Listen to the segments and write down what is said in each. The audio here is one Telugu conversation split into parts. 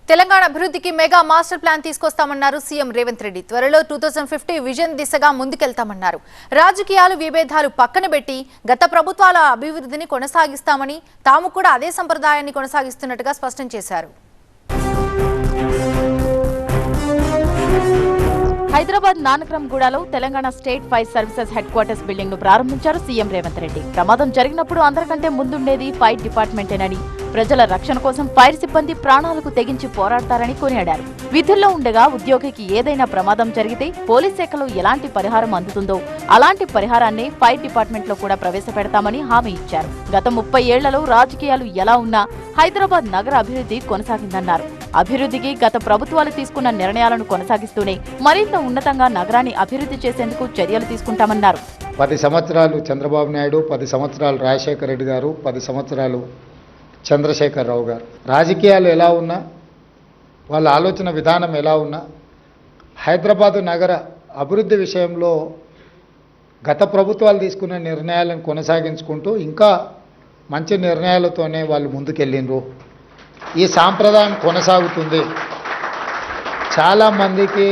తెలంగాణ అభివృద్ధికి మెగా మాస్టర్ ప్లాన్ తీసుకొస్తామన్నారు సీఎం రేవంత్ రెడ్డి. త్వరలో 2050 విజన్ దిశగా ముందుకెళ్తామన్నారు. రాజకీయాలు విభేదాలు పక్కన పెట్టి గత ప్రభుత్వాల అభివృద్ధిని కొనసాగిస్తామని, తాము కూడా అదే సంప్రదాయాన్ని కొనసాగిస్తున్నట్టుగా స్పష్టం చేశారు. హైదరాబాద్ నానక్రమ్గూడలో Telangana state fire services headquarters building ను ప్రారంభించారు సీఎం రేవంత్ రెడ్డి. ప్రమాదం జరిగినప్పుడు అందరికంటే ముందుండేది ఫైర్ డిపార్ట్మెంటేనని, ప్రజల రక్షణ కోసం ఫైర్ సిబ్బంది ప్రాణాలకు తెగించి పోరాడతారని కొనియాడారు. విధుల్లో ఉండగా ఉద్యోగికి ఏదైనా ప్రమాదం జరిగితే పోలీస్ శాఖలో ఎలాంటి పరిహారం అందుతుందో అలాంటి పరిహారాన్ని ఫైర్ డిపార్ట్మెంట్ లో కూడా ప్రవేశపెడతామని హామీ ఇచ్చారు. గత 30 ఏళ్లలో రాజకీయాలు ఎలా ఉన్నా హైదరాబాద్ నగర అభివృద్ధి కొనసాగిందన్నారు. అభివృద్ధికి గత ప్రభుత్వాలు తీసుకున్న నిర్ణయాలను కొనసాగిస్తూనే మరింత ఉన్నతంగా నగరాన్ని అభివృద్ధి చేసేందుకు చర్యలు తీసుకుంటామన్నారు. 10 సంవత్సరాలు చంద్రబాబు నాయుడు, 10 సంవత్సరాలు రాజశేఖర రెడ్డి గారు, 10 సంవత్సరాలు చంద్రశేఖరరావు గారు. రాజకీయాలు ఎలా ఉన్నా, వాళ్ళ ఆలోచన విధానం ఎలా ఉన్నా, హైదరాబాదు నగర అభివృద్ధి విషయంలో గత ప్రభుత్వాలు తీసుకున్న నిర్ణయాలను కొనసాగించుకుంటూ ఇంకా మంచి నిర్ణయాలతోనే వాళ్ళు ముందుకెళ్ళిండ్రు. ఈ సాంప్రదాయం కొనసాగుతుంది. చాలామందికి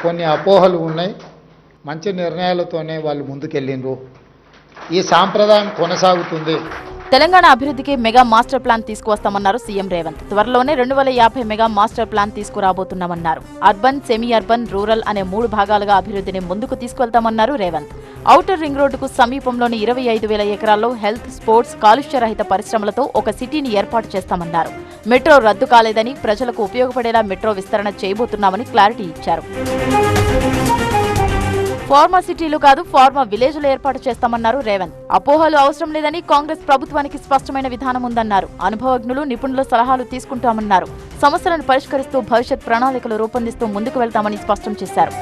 కొన్ని అపోహలు ఉన్నాయి. మంచి నిర్ణయాలతోనే వాళ్ళు ముందుకెళ్ళిండ్రు. ఈ సాంప్రదాయం కొనసాగుతుంది. తెలంగాణ అభివృద్ధికి మెగా మాస్టర్ ప్లాన్ తీసుకువస్తామన్నారు సీఎం రేవంత్. త్వరలోనే 2050 మెగా మాస్టర్ ప్లాన్ తీసుకురాబోతున్నామన్నారు. అర్బన్, సెమీ అర్బన్, రూరల్ అనే 3 భాగాలుగా అభివృద్ధిని ముందుకు తీసుకువెళ్తామన్నారు రేవంత్. ఔటర్ రింగ్ రోడ్డుకు సమీపంలోని 25,000 ఎకరాల్లో హెల్త్, స్పోర్ట్స్, కాలుష్యరహిత పరిశ్రమలతో ఒక సిటీని ఏర్పాటు చేస్తామన్నారు. మెట్రో రద్దు కాలేదని, ప్రజలకు ఉపయోగపడేలా మెట్రో విస్తరణ చేయబోతున్నామని క్లారిటీ ఇచ్చారు. ఫార్మా సిటీలు కాదు, ఫార్మా విలేజ్లు ఏర్పాటు చేస్తామన్నారు రేవంత్. అపోహలు అవసరం లేదని కాంగ్రెస్ ప్రభుత్వానికి స్పష్టమైన విధానం ఉందన్నారు. అనుభవజ్ఞులు, నిపుణుల సలహాలు తీసుకుంటామన్నారు. సమస్యలను పరిష్కరిస్తూ భవిష్యత్ ప్రణాళికలు రూపొందిస్తూ ముందుకు వెళ్తామని స్పష్టం చేశారు.